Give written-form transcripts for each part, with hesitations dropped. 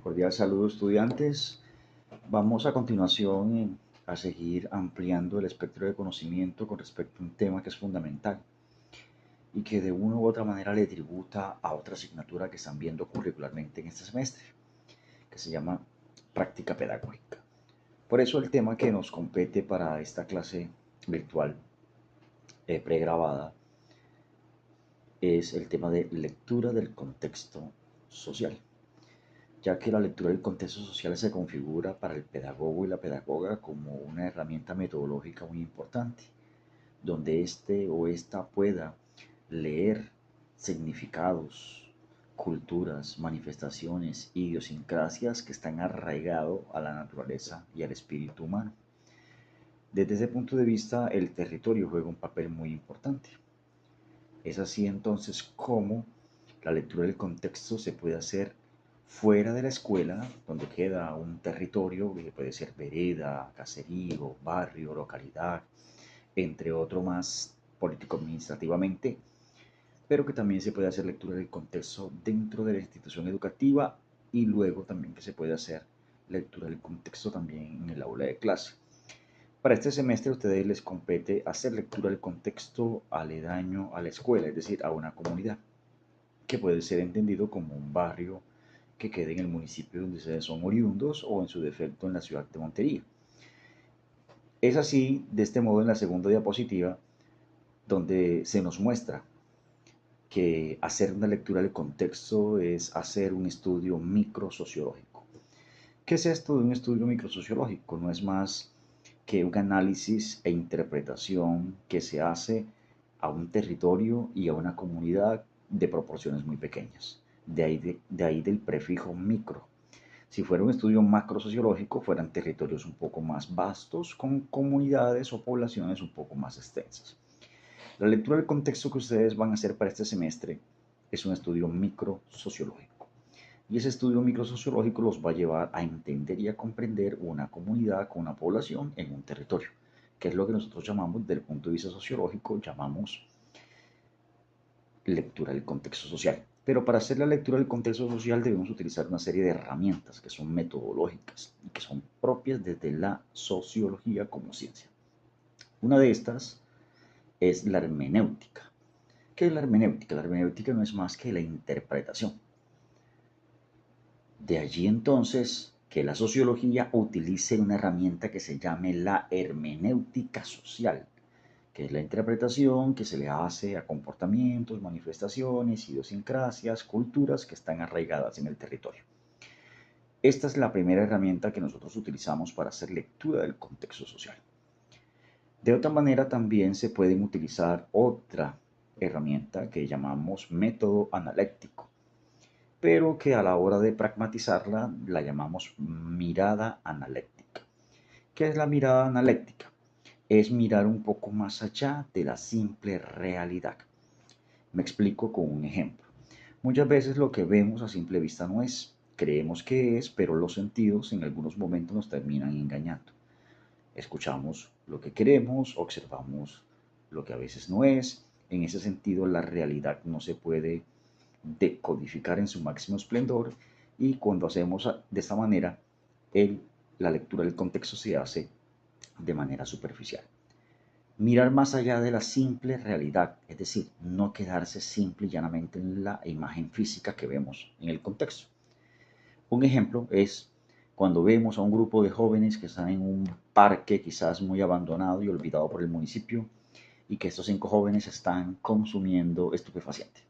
Cordial saludo, estudiantes. Vamos a continuación a seguir ampliando el espectro de conocimiento con respecto a un tema que es fundamental y que de una u otra manera le tributa a otra asignatura que están viendo curricularmente en este semestre, que se llama práctica pedagógica. Por eso el tema que nos compete para esta clase virtual pregrabada es el tema de lectura del contexto social, ya que la lectura del contexto social se configura para el pedagogo y la pedagoga como una herramienta metodológica muy importante, donde éste o ésta pueda leer significados, culturas, manifestaciones, idiosincrasias que están arraigados a la naturaleza y al espíritu humano. Desde ese punto de vista, el territorio juega un papel muy importante. Es así entonces como la lectura del contexto se puede hacer fuera de la escuela, donde queda un territorio que puede ser vereda, caserío, barrio, localidad, entre otros más político-administrativamente, pero que también se puede hacer lectura del contexto dentro de la institución educativa y luego también que se puede hacer lectura del contexto también en el aula de clase. Para este semestre a ustedes les compete hacer lectura del contexto aledaño a la escuela, es decir, a una comunidad, que puede ser entendido como un barrio que quede en el municipio donde ustedes son oriundos o en su defecto en la ciudad de Montería. Es así, de este modo, en la segunda diapositiva, donde se nos muestra que hacer una lectura del contexto es hacer un estudio microsociológico. ¿Qué es esto de un estudio microsociológico? No es más que un análisis e interpretación que se hace a un territorio y a una comunidad de proporciones muy pequeñas. De ahí del prefijo micro. Si fuera un estudio macrosociológico, fueran territorios un poco más vastos, con comunidades o poblaciones un poco más extensas. La lectura del contexto que ustedes van a hacer para este semestre es un estudio microsociológico. Y ese estudio microsociológico los va a llevar a entender y a comprender una comunidad con una población en un territorio, que es lo que nosotros llamamos, desde el punto de vista sociológico, llamamos lectura del contexto social. Pero para hacer la lectura del contexto social debemos utilizar una serie de herramientas que son metodológicas y que son propias desde la sociología como ciencia. Una de estas es la hermenéutica. ¿Qué es la hermenéutica? La hermenéutica no es más que la interpretación. De allí entonces que la sociología utilice una herramienta que se llame la hermenéutica social, que es la interpretación que se le hace a comportamientos, manifestaciones, idiosincrasias, culturas que están arraigadas en el territorio. Esta es la primera herramienta que nosotros utilizamos para hacer lectura del contexto social. De otra manera también se pueden utilizar otra herramienta que llamamos método analéctico, pero que a la hora de pragmatizarla la llamamos mirada analéctica. ¿Qué es la mirada analéctica? Es mirar un poco más allá de la simple realidad. Me explico con un ejemplo. Muchas veces lo que vemos a simple vista no es, creemos que es, pero los sentidos en algunos momentos nos terminan engañando. Escuchamos lo que queremos, observamos lo que a veces no es. En ese sentido, la realidad no se puede decodificar en su máximo esplendor y cuando hacemos de esta manera, la lectura del contexto se hace de manera superficial. Mirar más allá de la simple realidad, es decir, no quedarse simple y llanamente en la imagen física que vemos en el contexto. Un ejemplo es cuando vemos a un grupo de jóvenes que están en un parque quizás muy abandonado y olvidado por el municipio y que estos 5 jóvenes están consumiendo estupefacientes,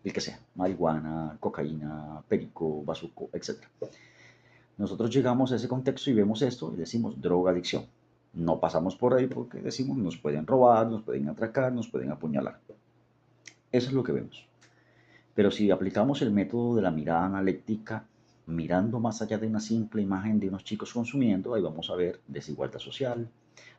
el que sea, marihuana, cocaína, perico, bazuco, etc. Nosotros llegamos a ese contexto y vemos esto y decimos drogadicción. No pasamos por ahí porque decimos nos pueden robar, nos pueden atracar, nos pueden apuñalar. Eso es lo que vemos. Pero si aplicamos el método de la mirada analítica, mirando más allá de una simple imagen de unos chicos consumiendo, ahí vamos a ver desigualdad social,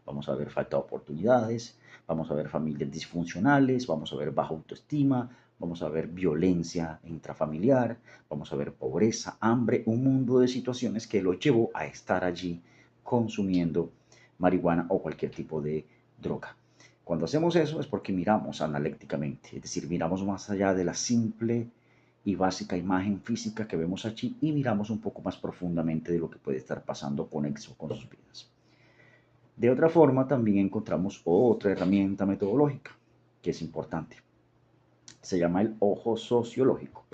vamos a ver falta de oportunidades, vamos a ver familias disfuncionales, vamos a ver baja autoestima, vamos a ver violencia intrafamiliar, vamos a ver pobreza, hambre, un mundo de situaciones que lo llevó a estar allí consumiendo marihuana o cualquier tipo de droga. Cuando hacemos eso es porque miramos analíticamente, es decir, miramos más allá de la simple y básica imagen física que vemos allí y miramos un poco más profundamente de lo que puede estar pasando conexo con sus vidas. De otra forma, también encontramos otra herramienta metodológica que es importante. Se llama el ojo sociológico.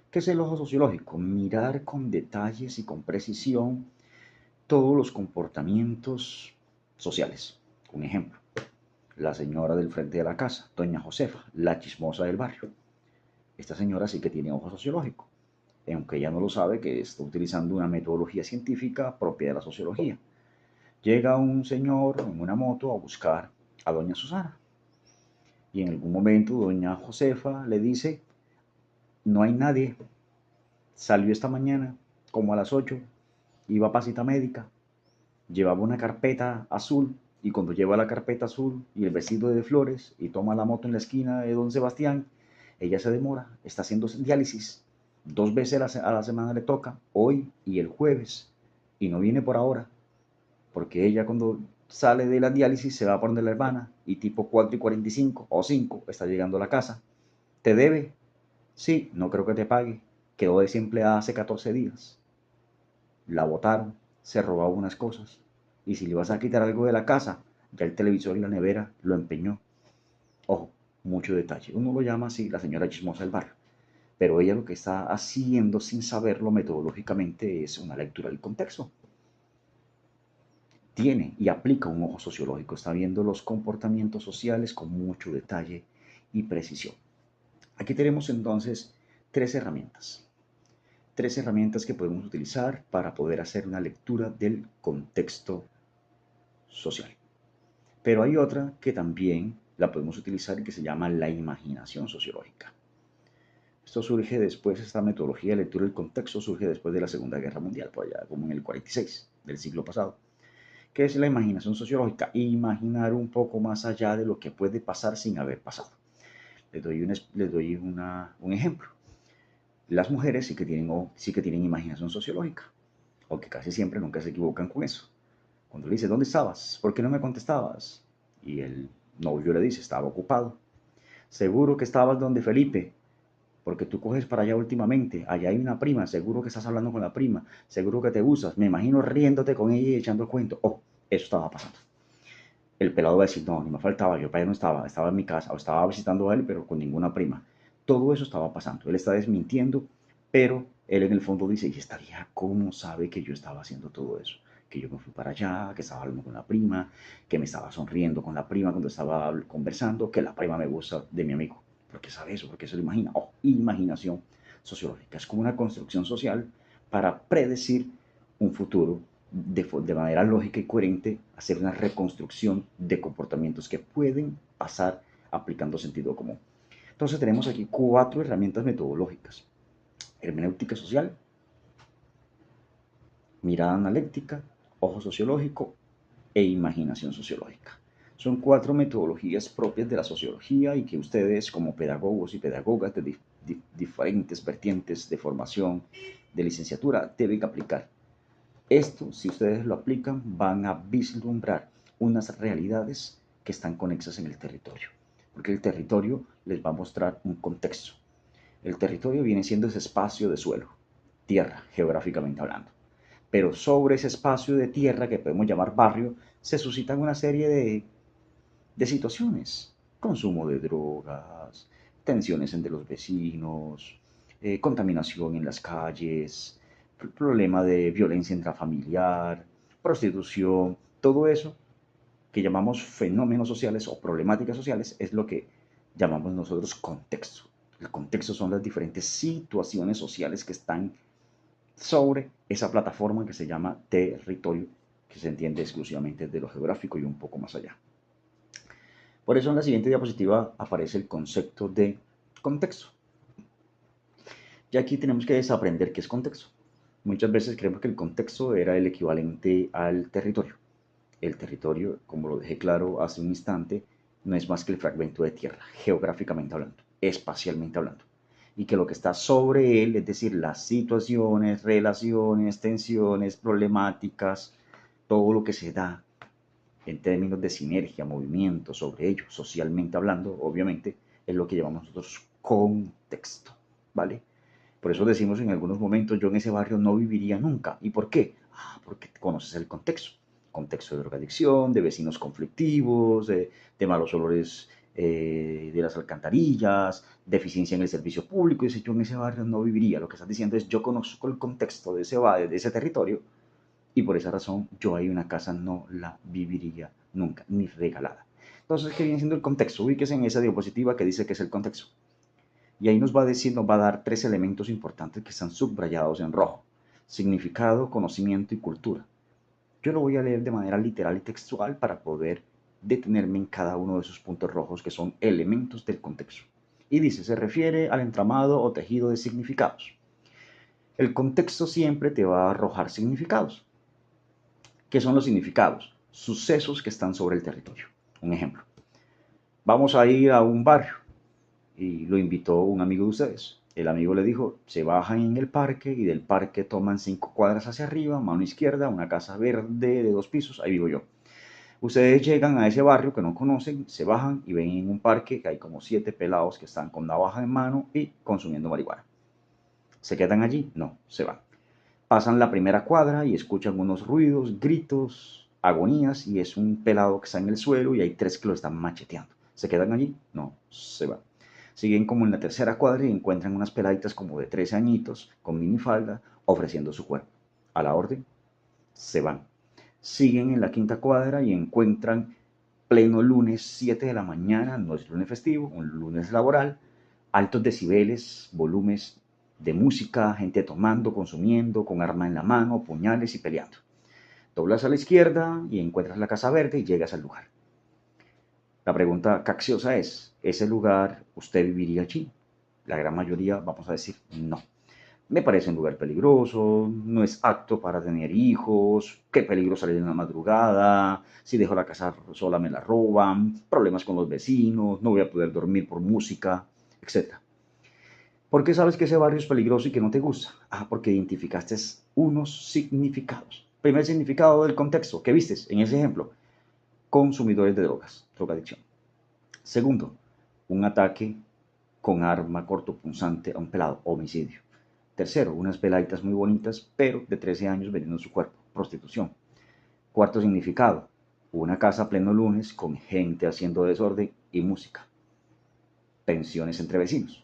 ¿Qué es el ojo sociológico? Mirar con detalles y con precisión todos los comportamientos sociales. Un ejemplo, la señora del frente de la casa, doña Josefa, la chismosa del barrio. Esta señora sí que tiene ojo sociológico, aunque ella no lo sabe, que está utilizando una metodología científica propia de la sociología. Llega un señor en una moto a buscar a doña Susana. Y en algún momento doña Josefa le dice, no hay nadie, salió esta mañana como a las 8, iba a cita médica, llevaba una carpeta azul y cuando lleva la carpeta azul y el vestido de flores y toma la moto en la esquina de don Sebastián, ella se demora, está haciendo diálisis, 2 veces a la semana le toca, hoy y el jueves, y no viene por ahora, porque ella cuando sale de la diálisis se va a poner la hermana y tipo 4:45 o 5 está llegando a la casa. ¿Te debe? Sí, no creo que te pague. Quedó desempleada hace 14 días. La botaron, se robaba unas cosas. Y si le vas a quitar algo de la casa, ya el televisor y la nevera lo empeñó. Ojo, mucho detalle. Uno lo llama así la señora chismosa del barrio. Pero ella lo que está haciendo sin saberlo metodológicamente es una lectura del contexto. Tiene y aplica un ojo sociológico, está viendo los comportamientos sociales con mucho detalle y precisión. Aquí tenemos entonces tres herramientas. Tres herramientas que podemos utilizar para poder hacer una lectura del contexto social. Pero hay otra que también la podemos utilizar y que se llama la imaginación sociológica. Esto surge después, esta metodología de lectura del contexto surge después de la Segunda Guerra Mundial, por allá como en el 46 del siglo pasado. ¿Qué es la imaginación sociológica? Imaginar un poco más allá de lo que puede pasar sin haber pasado. Les doy un ejemplo. Las mujeres sí que tienen imaginación sociológica, aunque casi siempre nunca se equivocan con eso. Cuando le dice, ¿dónde estabas? ¿Por qué no me contestabas? Y el novio le dice, estaba ocupado. Seguro que estabas donde Felipe, porque tú coges para allá últimamente. Allá hay una prima, seguro que estás hablando con la prima, seguro que te usas. Me imagino riéndote con ella y echando el cuento. Oh, eso estaba pasando. El pelado va a decir, no, ni me faltaba, yo para allá no estaba en mi casa, o estaba visitando a él, pero con ninguna prima. Todo eso estaba pasando, él está desmintiendo, pero él en el fondo dice, ¿y esta vieja cómo sabe que yo estaba haciendo todo eso? Que yo me fui para allá, que estaba hablando con la prima, que me estaba sonriendo con la prima cuando estaba conversando, que la prima me gusta de mi amigo. ¿Por qué sabe eso? ¿Por qué se lo imagina? Oh, imaginación sociológica. Es como una construcción social para predecir un futuro de manera lógica y coherente, hacer una reconstrucción de comportamientos que pueden pasar aplicando sentido común. Entonces tenemos aquí 4 herramientas metodológicas: hermenéutica social, mirada analítica, ojo sociológico e imaginación sociológica. Son 4 metodologías propias de la sociología y que ustedes como pedagogos y pedagogas de diferentes vertientes de formación, de licenciatura, deben aplicar. Esto, si ustedes lo aplican, van a vislumbrar unas realidades que están conexas en el territorio, porque el territorio les va a mostrar un contexto. El territorio viene siendo ese espacio de suelo, tierra, geográficamente hablando. Pero sobre ese espacio de tierra que podemos llamar barrio, se suscitan una serie de situaciones. Consumo de drogas, tensiones entre los vecinos, contaminación en las calles, problema de violencia intrafamiliar, prostitución, todo eso que llamamos fenómenos sociales o problemáticas sociales es lo que llamamos nosotros contexto. El contexto son las diferentes situaciones sociales que están sobre esa plataforma que se llama territorio, que se entiende exclusivamente de lo geográfico y un poco más allá. Por eso en la siguiente diapositiva aparece el concepto de contexto. Y aquí tenemos que desaprender qué es contexto. Muchas veces creemos que el contexto era el equivalente al territorio. El territorio, como lo dejé claro hace un instante, no es más que el fragmento de tierra, geográficamente hablando, espacialmente hablando. Y que lo que está sobre él, es decir, las situaciones, relaciones, tensiones, problemáticas, todo lo que se da en términos de sinergia, movimiento sobre ello, socialmente hablando, obviamente, es lo que llamamos nosotros contexto, ¿vale? Por eso decimos en algunos momentos, yo en ese barrio no viviría nunca. ¿Y por qué? Porque conoces el contexto. Contexto de drogadicción, de vecinos conflictivos, de malos olores de las alcantarillas, deficiencia en el servicio público. Y si yo en ese barrio no viviría, lo que estás diciendo es, yo conozco el contexto de ese territorio y por esa razón yo ahí una casa no la viviría nunca, ni regalada. Entonces, ¿qué viene siendo el contexto? Ubíquese en esa diapositiva que dice que es el contexto. Y ahí nos va a decir, nos va a dar tres elementos importantes que están subrayados en rojo. Significado, conocimiento y cultura. Yo lo voy a leer de manera literal y textual para poder detenerme en cada uno de esos puntos rojos que son elementos del contexto. Y dice, se refiere al entramado o tejido de significados. El contexto siempre te va a arrojar significados. ¿Qué son los significados? Sucesos que están sobre el territorio. Un ejemplo. Vamos a ir a un barrio y lo invitó un amigo de ustedes. El amigo le dijo, se bajan en el parque y del parque toman 5 cuadras hacia arriba, mano izquierda, una casa verde de 2 pisos, ahí vivo yo. Ustedes llegan a ese barrio que no conocen, se bajan y ven en un parque que hay como 7 pelados que están con navaja en mano y consumiendo marihuana. ¿Se quedan allí? No, se van. Pasan la primera cuadra y escuchan unos ruidos, gritos, agonías y es un pelado que está en el suelo y hay 3 que lo están macheteando. ¿Se quedan allí? No, se van. Siguen como en la tercera cuadra y encuentran unas peladitas como de 13 añitos con minifalda ofreciendo su cuerpo. A la orden, se van. Siguen en la quinta cuadra y encuentran pleno lunes 7 de la mañana, no es lunes festivo, un lunes laboral, altos decibeles, volúmenes de música, gente tomando, consumiendo, con arma en la mano, puñales y peleando. Doblas a la izquierda y encuentras la casa verde y llegas al lugar. La pregunta capciosa es, ¿ese lugar usted viviría allí? La gran mayoría vamos a decir no. Me parece un lugar peligroso, no es apto para tener hijos, qué peligro salir en la madrugada, si dejo la casa sola me la roban, problemas con los vecinos, no voy a poder dormir por música, etc. ¿Por qué sabes que ese barrio es peligroso y que no te gusta? Porque identificaste unos significados. Primer significado del contexto, ¿qué vistes en ese ejemplo? Consumidores de drogas, drogadicción. Segundo, un ataque con arma cortopunzante a un pelado, homicidio. Tercero, unas peladitas muy bonitas, pero de 13 años vendiendo su cuerpo, prostitución. Cuarto significado, una casa a pleno lunes con gente haciendo desorden y música. Tensiones entre vecinos.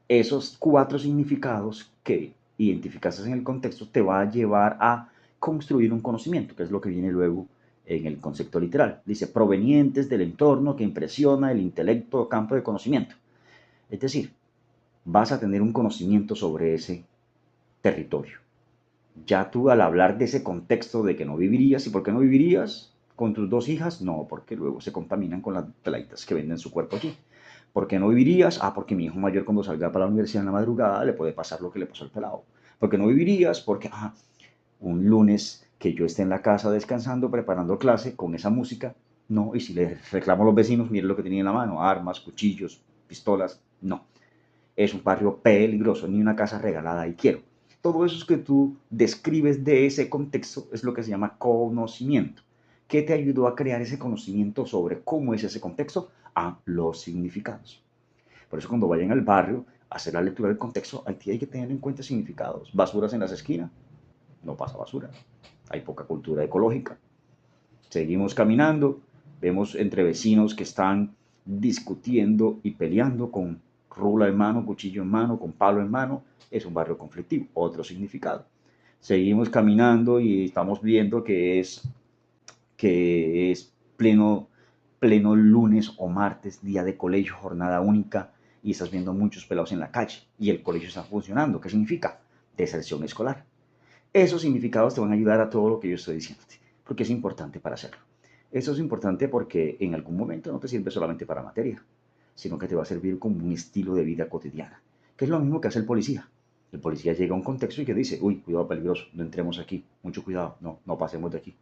Esos 4 significados que identificaste en el contexto te va a llevar a construir un conocimiento, que es lo que viene luego en el concepto literal. Dice, provenientes del entorno que impresiona el intelecto o campo de conocimiento. Es decir, vas a tener un conocimiento sobre ese territorio. Ya tú al hablar de ese contexto de que no vivirías, ¿y por qué no vivirías con tus 2 hijas? No, porque luego se contaminan con las peladitas que venden su cuerpo allí. ¿Por qué no vivirías? Porque mi hijo mayor cuando salga para la universidad en la madrugada le puede pasar lo que le pasó al pelado. ¿Por qué no vivirías? Porque un lunes que yo esté en la casa descansando, preparando clase con esa música, no. Y si le reclamo a los vecinos, miren lo que tenía en la mano, armas, cuchillos, pistolas, no. Es un barrio peligroso, ni una casa regalada y quiero. Todo eso que tú describes de ese contexto es lo que se llama conocimiento. ¿Qué te ayudó a crear ese conocimiento sobre cómo es ese contexto? Los significados. Por eso cuando vayan al barrio a hacer la lectura del contexto, aquí hay que tener en cuenta significados. Basuras en las esquinas, no pasa basura. Hay poca cultura ecológica. Seguimos caminando, vemos entre vecinos que están discutiendo y peleando con rula en mano, cuchillo en mano, con palo en mano. Es un barrio conflictivo, otro significado. Seguimos caminando y estamos viendo que es pleno lunes o martes, día de colegio, jornada única, y estás viendo muchos pelados en la calle y el colegio está funcionando. ¿Qué significa? Deserción escolar. Esos significados te van a ayudar a todo lo que yo estoy diciéndote, porque es importante para hacerlo. Eso es importante porque en algún momento no te sirve solamente para materia, sino que te va a servir como un estilo de vida cotidiana, que es lo mismo que hace el policía. El policía llega a un contexto y que dice, uy, cuidado peligroso, no entremos aquí, mucho cuidado, no pasemos de aquí.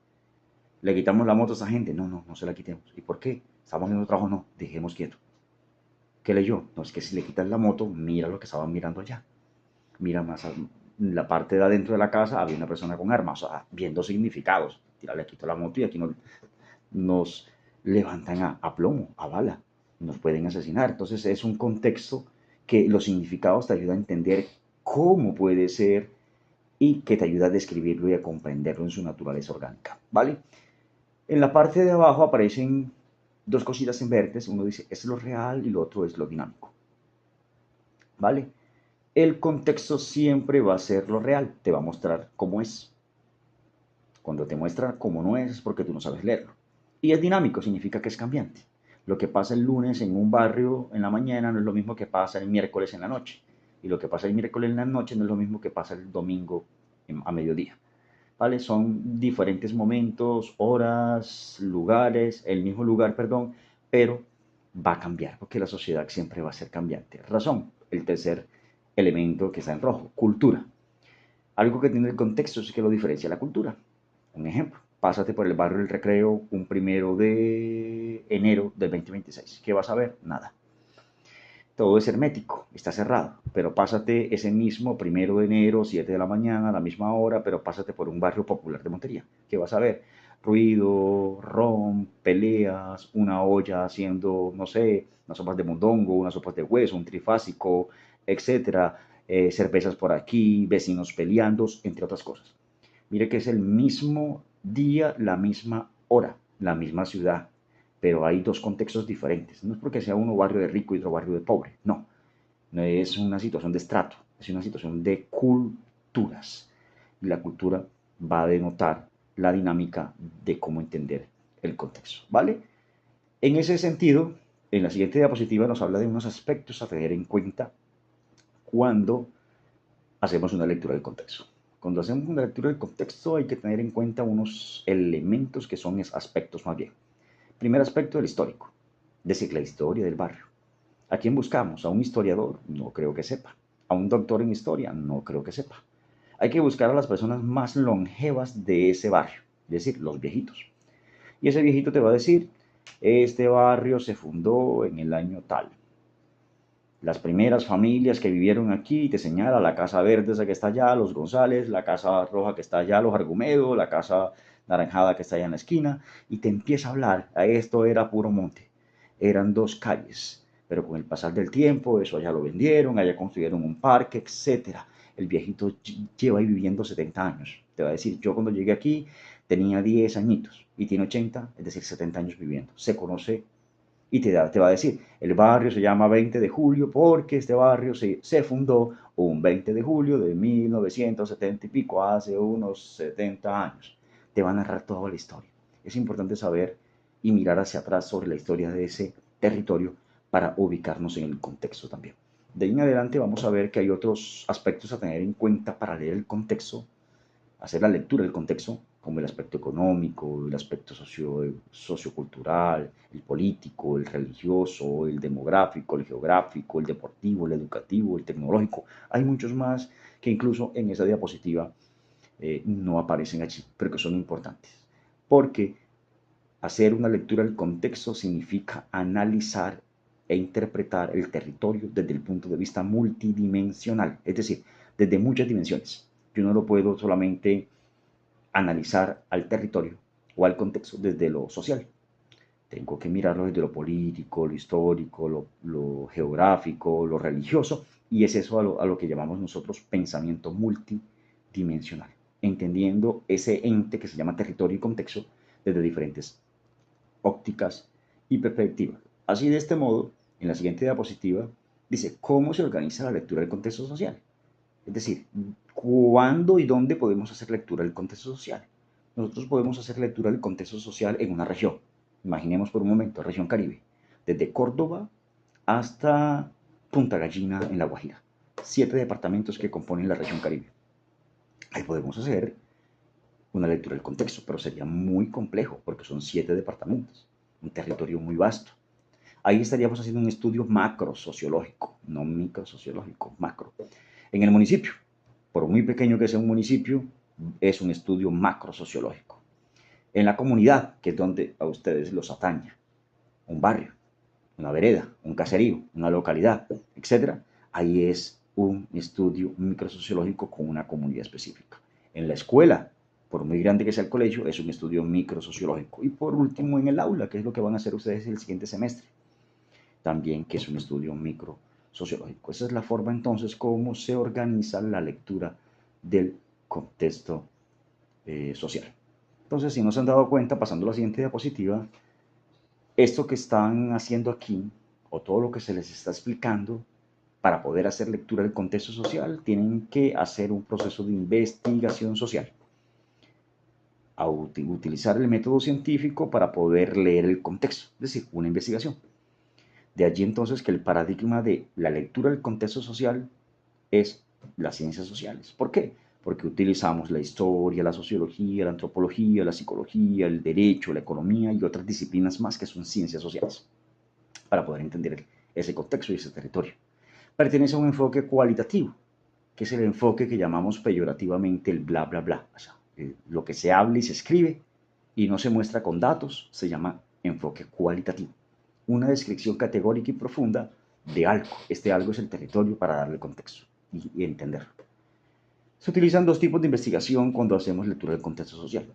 Le quitamos la moto a esa gente, no se la quitemos. ¿Y por qué? Estamos haciendo trabajo, no, dejemos quieto. ¿Qué leyó? No, es que si le quitas la moto, mira lo que estaban mirando allá. Mira más la parte de adentro de la casa, había una persona con armas, viendo significados. Tira, le quito la moto y aquí nos levantan a plomo, a bala, nos pueden asesinar. Entonces es un contexto que los significados te ayudan a entender cómo puede ser y que te ayuda a describirlo y a comprenderlo en su naturaleza orgánica, ¿vale? En la parte de abajo aparecen dos cositas en verdes, uno dice es lo real y lo otro es lo dinámico, ¿vale? El contexto siempre va a ser lo real, te va a mostrar cómo es. Cuando te muestra cómo no es porque tú no sabes leerlo. Y es dinámico, significa que es cambiante. Lo que pasa el lunes en un barrio en la mañana no es lo mismo que pasa el miércoles en la noche. Y lo que pasa el miércoles en la noche no es lo mismo que pasa el domingo a mediodía. ¿Vale? Son diferentes momentos, horas, lugares, el mismo lugar, perdón, pero va a cambiar porque la sociedad siempre va a ser cambiante. Razón, el tercer elemento que está en rojo, cultura. Algo que tiene el contexto es que lo diferencia la cultura. Un ejemplo, pásate por el barrio del Recreo un 1 de enero del 2026. ¿Qué vas a ver? Nada. Todo es hermético, está cerrado, pero pásate ese mismo 1 de enero, 7 de la mañana, a la misma hora, pero pásate por un barrio popular de Montería. ¿Qué vas a ver? Ruido, ron, peleas, una olla haciendo, no sé, unas sopas de mondongo, unas sopas de hueso, un trifásico, etcétera, cervezas por aquí, vecinos peleando, entre otras cosas. Mire que es el mismo día, la misma hora, la misma ciudad, pero hay dos contextos diferentes. No es porque sea uno barrio de rico y otro barrio de pobre, no. No es una situación de estrato, es una situación de culturas. Y la cultura va a denotar la dinámica de cómo entender el contexto, ¿vale? En ese sentido, en la siguiente diapositiva nos habla de unos aspectos a tener en cuenta cuando hacemos una lectura del contexto. Cuando hacemos una lectura del contexto hay que tener en cuenta unos elementos que son aspectos más bien. Primer aspecto, el histórico, es decir, la historia del barrio. ¿A quién buscamos? ¿A un historiador? No creo que sepa. ¿A un doctor en historia? No creo que sepa. Hay que buscar a las personas más longevas de ese barrio, es decir, los viejitos. Y ese viejito te va a decir, este barrio se fundó en el año tal. Las primeras familias que vivieron aquí, te señala la casa verde esa que está allá, los González, la casa roja que está allá, los Argumedo, la casa naranjada que está allá en la esquina, y te empieza a hablar, a esto era puro monte, eran dos calles, pero con el pasar del tiempo eso allá lo vendieron, allá construyeron un parque, etcétera. El viejito lleva ahí viviendo 70 años, te va a decir, yo cuando llegué aquí tenía 10 añitos y tiene 80, es decir, 70 años viviendo, se conoce y te va a decir, el barrio se llama 20 de julio porque este barrio se fundó un 20 de julio de 1970 y pico, hace unos 70 años. Te va a narrar toda la historia. Es importante saber y mirar hacia atrás sobre la historia de ese territorio para ubicarnos en el contexto también. De ahí en adelante vamos a ver que hay otros aspectos a tener en cuenta para leer el contexto, hacer la lectura del contexto, como el aspecto económico, el aspecto sociocultural, el político, el religioso, el demográfico, el geográfico, el deportivo, el educativo, el tecnológico. Hay muchos más que incluso en esa diapositiva no aparecen allí, pero que son importantes. Porque hacer una lectura del contexto significa analizar e interpretar el territorio desde el punto de vista multidimensional, es decir, desde muchas dimensiones. Yo no lo puedo solamente analizar al territorio o al contexto desde lo social. Tengo que mirarlo desde lo político, lo histórico, lo geográfico, lo religioso, y es eso a lo que llamamos nosotros pensamiento multidimensional, entendiendo ese ente que se llama territorio y contexto desde diferentes ópticas y perspectivas. Así, de este modo, en la siguiente diapositiva dice cómo se organiza la lectura del contexto social. Es decir, ¿cuándo y dónde podemos hacer lectura del contexto social? Nosotros podemos hacer lectura del contexto social en una región. Imaginemos por un momento, región Caribe, desde Córdoba hasta Punta Gallina en La Guajira. 7 departamentos que componen la región Caribe. Ahí podemos hacer una lectura del contexto, pero sería muy complejo porque son 7 departamentos, un territorio muy vasto. Ahí estaríamos haciendo un estudio macro sociológico, no micro sociológico, macro. En el municipio, por muy pequeño que sea un municipio, es un estudio macro sociológico. En la comunidad, que es donde a ustedes los atañe, un barrio, una vereda, un caserío, una localidad, etcétera, ahí es un estudio microsociológico con una comunidad específica. En la escuela, por muy grande que sea el colegio, es un estudio microsociológico. Y por último, en el aula, que es lo que van a hacer ustedes el siguiente semestre, también que es un estudio microsociológico. sociológico. Esa es la forma entonces como se organiza la lectura del contexto social. Entonces, si no se han dado cuenta, pasando a la siguiente diapositiva, esto que están haciendo aquí, o todo lo que se les está explicando, para poder hacer lectura del contexto social, tienen que hacer un proceso de investigación social. A utilizar el método científico para poder leer el contexto, es decir, una investigación. De allí entonces que el paradigma de la lectura del contexto social es las ciencias sociales. ¿Por qué? Porque utilizamos la historia, la sociología, la antropología, la psicología, el derecho, la economía y otras disciplinas más que son ciencias sociales para poder entender ese contexto y ese territorio. Pertenece a un enfoque cualitativo, que es el enfoque que llamamos peyorativamente el bla, bla, bla. O sea, lo que se habla y se escribe y no se muestra con datos se llama enfoque cualitativo. Una descripción categórica y profunda de algo. Este algo es el territorio para darle contexto y entenderlo. Se utilizan dos tipos de investigación cuando hacemos lectura del contexto social.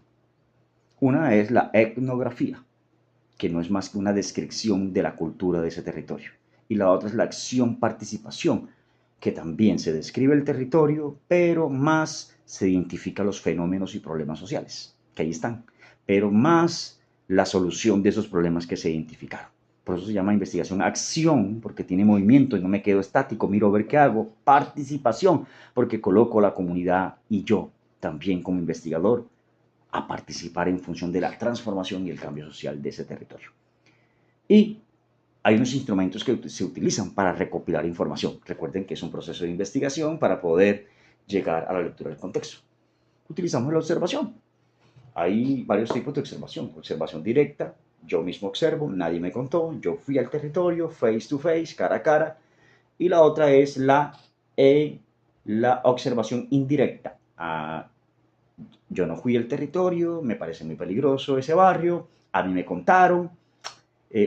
Una es la etnografía, que no es más que una descripción de la cultura de ese territorio. Y la otra es la acción-participación, que también se describe el territorio, pero más se identifica los fenómenos y problemas sociales, que ahí están, pero más la solución de esos problemas que se identificaron. Por eso se llama investigación acción, porque tiene movimiento y no me quedo estático, miro a ver qué hago. Participación, porque coloco a la comunidad y yo también como investigador a participar en función de la transformación y el cambio social de ese territorio. Y hay unos instrumentos que se utilizan para recopilar información. Recuerden que es un proceso de investigación para poder llegar a la lectura del contexto. Utilizamos la observación. Hay varios tipos de observación. Observación directa, yo mismo observo, nadie me contó, yo fui al territorio, face to face, cara a cara. Y la otra es la observación indirecta. Yo no fui al territorio, me parece muy peligroso ese barrio, a mí me contaron,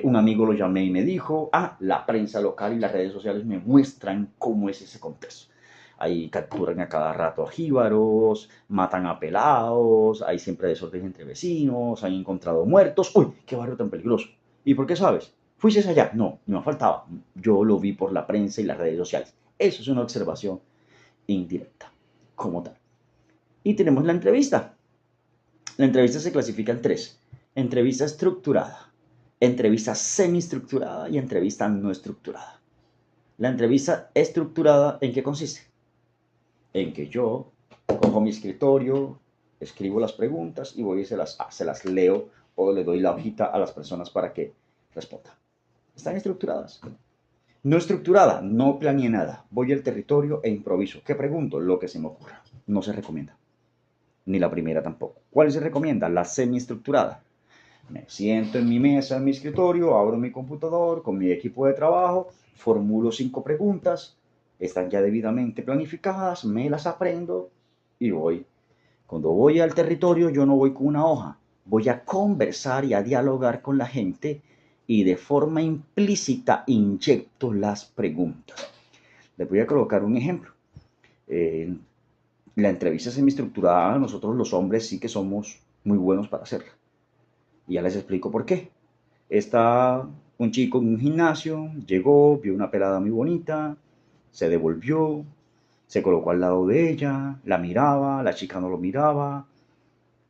un amigo lo llamé y me dijo, la prensa local y las redes sociales me muestran cómo es ese contexto. Ahí capturan a cada rato a jíbaros, matan a pelados, hay siempre desorden entre vecinos, han encontrado muertos. ¡Uy, qué barrio tan peligroso! ¿Y por qué sabes? ¿Fuiste allá? No, no me faltaba. Yo lo vi por la prensa y las redes sociales. Eso es una observación indirecta, como tal. Y tenemos la entrevista. La entrevista se clasifica en tres. Entrevista estructurada, entrevista semiestructurada y entrevista no estructurada. La entrevista estructurada, ¿en qué consiste? En que yo cojo mi escritorio, escribo las preguntas y voy y se las leo o le doy la hojita a las personas para que respondan. Están estructuradas. No estructurada, no planeé nada. Voy al territorio e improviso. ¿Qué pregunto? Lo que se me ocurra. No se recomienda. Ni la primera tampoco. ¿Cuál se recomienda? La semiestructurada. Me siento en mi mesa, en mi escritorio, abro mi computador con mi equipo de trabajo, formulo 5 preguntas, están ya debidamente planificadas, me las aprendo y voy. Cuando voy al territorio yo no voy con una hoja, voy a conversar y a dialogar con la gente y de forma implícita inyecto las preguntas. Les voy a colocar un ejemplo. La entrevista semiestructurada, nosotros los hombres sí que somos muy buenos para hacerla. Y ya les explico por qué. Está un chico en un gimnasio, llegó, vio una pelada muy bonita, se devolvió, se colocó al lado de ella, la miraba, la chica no lo miraba.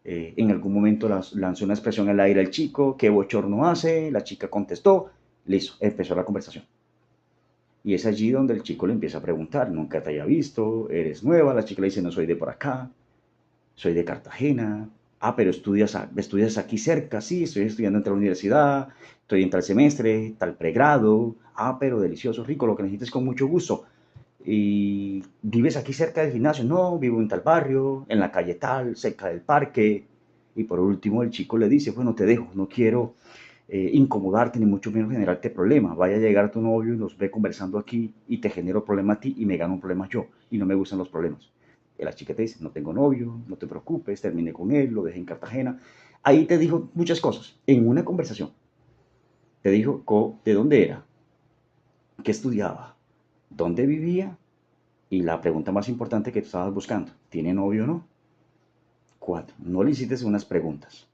En algún momento lanzó una expresión al aire al chico, ¿qué bochorno hace? La chica contestó, listo, empezó la conversación. Y es allí donde el chico le empieza a preguntar, nunca te haya visto, eres nueva, la chica le dice, no soy de por acá, soy de Cartagena. Pero estudias aquí cerca, sí, estoy estudiando en la universidad, estoy en tal semestre, tal pregrado. Pero delicioso, rico, lo que necesites con mucho gusto. ¿Y vives aquí cerca del gimnasio? No, vivo en tal barrio, en la calle tal, cerca del parque. Y por último el chico le dice, bueno, te dejo, no quiero incomodarte ni mucho menos generarte problemas. Vaya a llegar tu novio y nos ve conversando aquí y te genero problema a ti y me gano un problema yo y no me gustan los problemas. Y la chica te dice, no tengo novio, no te preocupes, terminé con él, lo dejé en Cartagena. Ahí te dijo muchas cosas en una conversación. Te dijo de dónde era, qué estudiaba, dónde vivía y la pregunta más importante que tú estabas buscando, ¿tiene novio o no? 4. No le hiciste unas preguntas.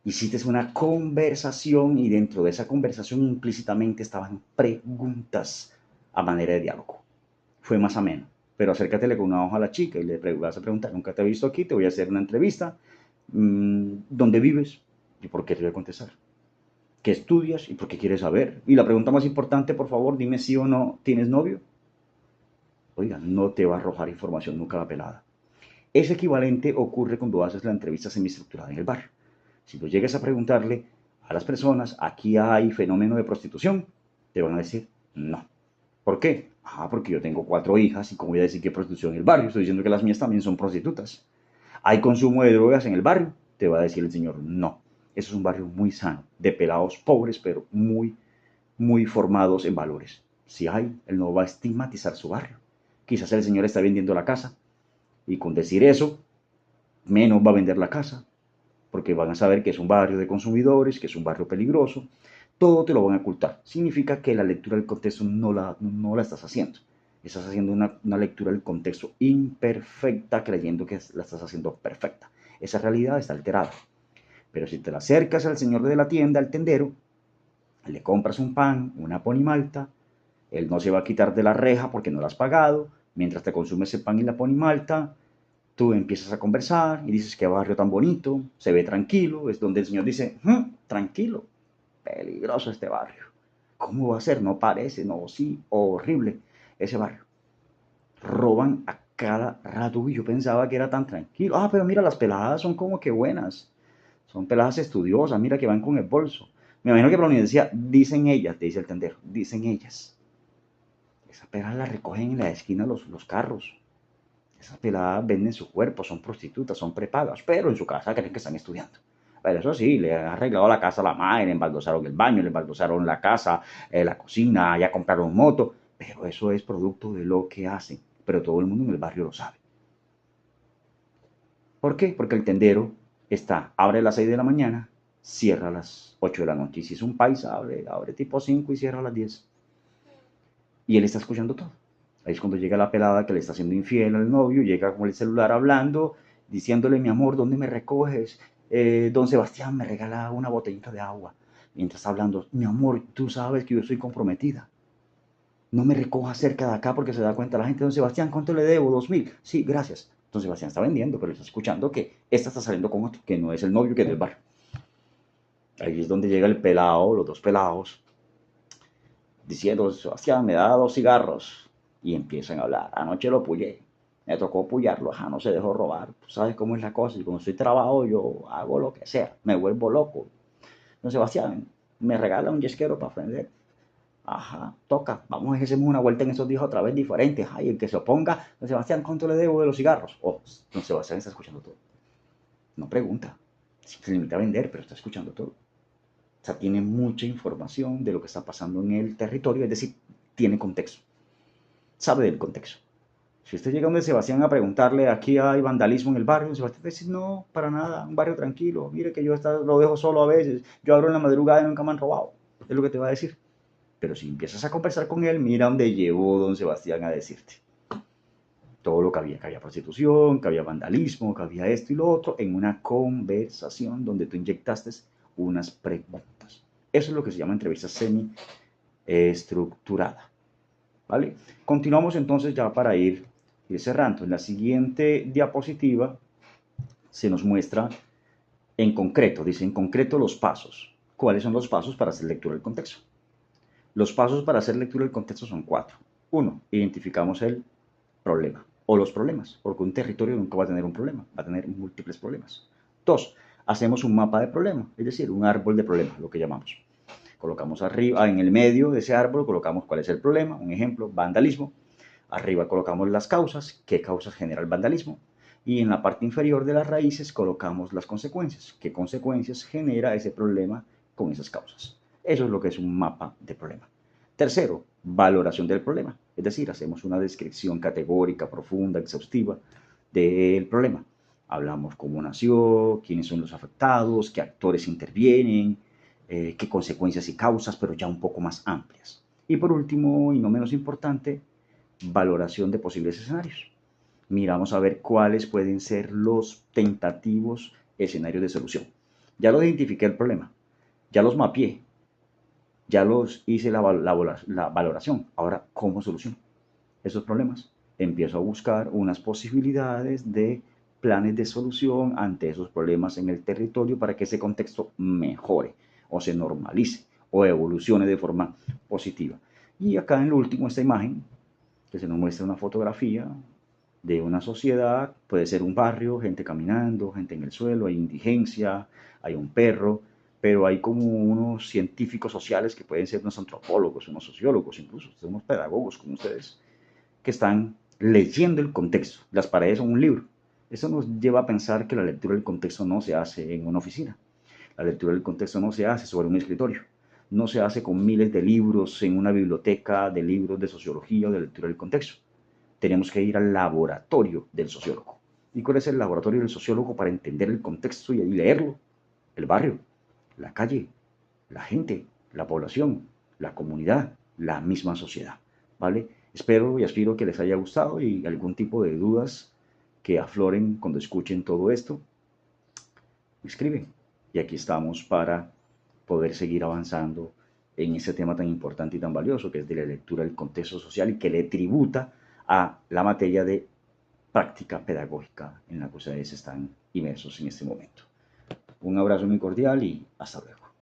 Hiciste una conversación y dentro de esa conversación implícitamente estaban preguntas. a manera de diálogo. Fue más ameno. Pero acércatele con una hoja a la chica y le vas a preguntar, nunca te he visto aquí, te voy a hacer una entrevista. ¿Dónde vives? ¿Y por qué te voy a contestar? ¿Qué estudias y por qué quieres saber? Y la pregunta más importante, por favor, dime sí o no, ¿tienes novio? Oiga, no te va a arrojar información nunca la pelada. Ese equivalente ocurre cuando haces la entrevista semiestructurada en el bar. Si tú llegas a preguntarle a las personas, ¿aquí hay fenómeno de prostitución? Te van a decir, no. ¿Por qué? Porque yo tengo 4 hijas y como voy a decir que hay prostitución en el barrio, estoy diciendo que las mías también son prostitutas. ¿Hay consumo de drogas en el barrio? Te va a decir el señor, no. Eso es un barrio muy sano, de pelados pobres, pero muy, muy formados en valores. Si hay, él no va a estigmatizar su barrio. Quizás el señor está vendiendo la casa y con decir eso, menos va a vender la casa, porque van a saber que es un barrio de consumidores, que es un barrio peligroso. Todo te lo van a ocultar. Significa que la lectura del contexto no la estás haciendo. Estás haciendo una lectura del contexto imperfecta, creyendo que la estás haciendo perfecta. Esa realidad está alterada. Pero si te la acercas al señor de la tienda, al tendero, le compras un pan, una ponimalta, él no se va a quitar de la reja porque no la has pagado, mientras te consume ese pan y la ponimalta, tú empiezas a conversar y dices qué barrio tan bonito, se ve tranquilo, es donde el señor dice, tranquilo, peligroso este barrio. ¿Cómo va a ser? No parece, no, sí, horrible ese barrio. Roban a cada rato y yo pensaba que era tan tranquilo. Pero mira, las peladas son como que buenas. Son peladas estudiosas, mira que van con el bolso. Me imagino que por la universidad dicen ellas, te dice el tendero, dicen ellas. Esas peladas las recogen en la esquina los carros. Esas peladas venden su cuerpo, son prostitutas, son prepagas, pero en su casa creen que están estudiando. Pero eso sí, le han arreglado la casa a la madre, le embaldosaron el baño, le embaldosaron la casa, la cocina, ya compraron moto, pero eso es producto de lo que hacen. Pero todo el mundo en el barrio lo sabe. ¿Por qué? Porque el tendero abre a las 6 de la mañana, cierra a las 8 de la noche. Y si es un paisa, abre tipo 5 y cierra a las 10. Y él está escuchando todo. Ahí es cuando llega la pelada que le está haciendo infiel al novio, llega con el celular hablando, diciéndole, mi amor, ¿dónde me recoges? Don Sebastián me regala una botellita de agua. Mientras está hablando, mi amor, tú sabes que yo estoy comprometida. No me recojas cerca de acá porque se da cuenta la gente, don Sebastián, ¿cuánto le debo? 2.000. Sí, gracias. Don Sebastián está vendiendo, pero está escuchando que esta está saliendo con otro, que no es el novio que es del bar. Ahí es donde llega el pelado, los dos pelados, diciendo, Sebastián, me da 2 cigarros. Y empiezan a hablar. Anoche lo puyé. Me tocó puyarlo. No se dejó robar. Tú sabes cómo es la cosa. Y cuando estoy trabajado, yo hago lo que sea. Me vuelvo loco. Don Sebastián, me regala un yesquero para aprender. Toca. Vamos a hacernos una vuelta en esos días otra vez diferentes. Y el que se oponga, don Sebastián, ¿cuánto le debo de los cigarros? Don Sebastián está escuchando todo. No pregunta. Se limita a vender, pero está escuchando todo. O sea, tiene mucha información de lo que está pasando en el territorio, es decir, tiene contexto, sabe del contexto. Si usted llega donde Sebastián a preguntarle, aquí hay vandalismo en el barrio, Sebastián va a decir, no, para nada, un barrio tranquilo, mire que yo lo dejo solo a veces, yo abro en la madrugada y nunca me han robado, es lo que te va a decir. Pero si empiezas a conversar con él, mira dónde llevó don Sebastián a decirte todo lo que había prostitución, que había vandalismo, que había esto y lo otro, en una conversación donde tú inyectaste unas preguntas. Eso es lo que se llama entrevista semi-estructurada. ¿Vale? Continuamos entonces ya para ir cerrando. En la siguiente diapositiva se nos muestra en concreto, dice en concreto los pasos. ¿Cuáles son los pasos para hacer lectura del contexto? Los pasos para hacer lectura del contexto son 4. 1. Identificamos el problema o los problemas, porque un territorio nunca va a tener un problema, va a tener múltiples problemas. 2. Hacemos un mapa de problema, es decir, un árbol de problemas, lo que llamamos. Colocamos arriba, en el medio de ese árbol, colocamos cuál es el problema, un ejemplo, vandalismo. Arriba colocamos las causas, qué causas genera el vandalismo. Y en la parte inferior de las raíces colocamos las consecuencias, qué consecuencias genera ese problema con esas causas. Eso es lo que es un mapa de problema. Tercero, valoración del problema. Es decir, hacemos una descripción categórica, profunda, exhaustiva del problema. Hablamos cómo nació, quiénes son los afectados, qué actores intervienen, qué consecuencias y causas, pero ya un poco más amplias. Y por último, y no menos importante, valoración de posibles escenarios. Miramos a ver cuáles pueden ser los tentativos escenarios de solución. Ya lo identifiqué el problema, ya los mapeé, Ya los hice la valoración. Ahora, ¿cómo soluciono esos problemas? Empiezo a buscar unas posibilidades de planes de solución ante esos problemas en el territorio para que ese contexto mejore o se normalice o evolucione de forma positiva. Y acá en lo último, esta imagen, que se nos muestra una fotografía de una sociedad, puede ser un barrio, gente caminando, gente en el suelo, hay indigencia, hay un perro, pero hay como unos científicos sociales que pueden ser unos antropólogos, unos sociólogos, incluso unos pedagogos como ustedes, que están leyendo el contexto. Las paredes son un libro. Eso nos lleva a pensar que la lectura del contexto no se hace en una oficina. La lectura del contexto no se hace sobre un escritorio. No se hace con miles de libros en una biblioteca de libros de sociología o de lectura del contexto. Tenemos que ir al laboratorio del sociólogo. ¿Y cuál es el laboratorio del sociólogo para entender el contexto y leerlo? El barrio, la calle, la gente, la población, la comunidad, la misma sociedad. ¿Vale? Espero y aspiro que les haya gustado y algún tipo de dudas que afloren cuando escuchen todo esto, escriben. Y aquí estamos para poder seguir avanzando en ese tema tan importante y tan valioso que es de la lectura del contexto social y que le tributa a la materia de práctica pedagógica en la que ustedes están inmersos en este momento. Un abrazo muy cordial y hasta luego.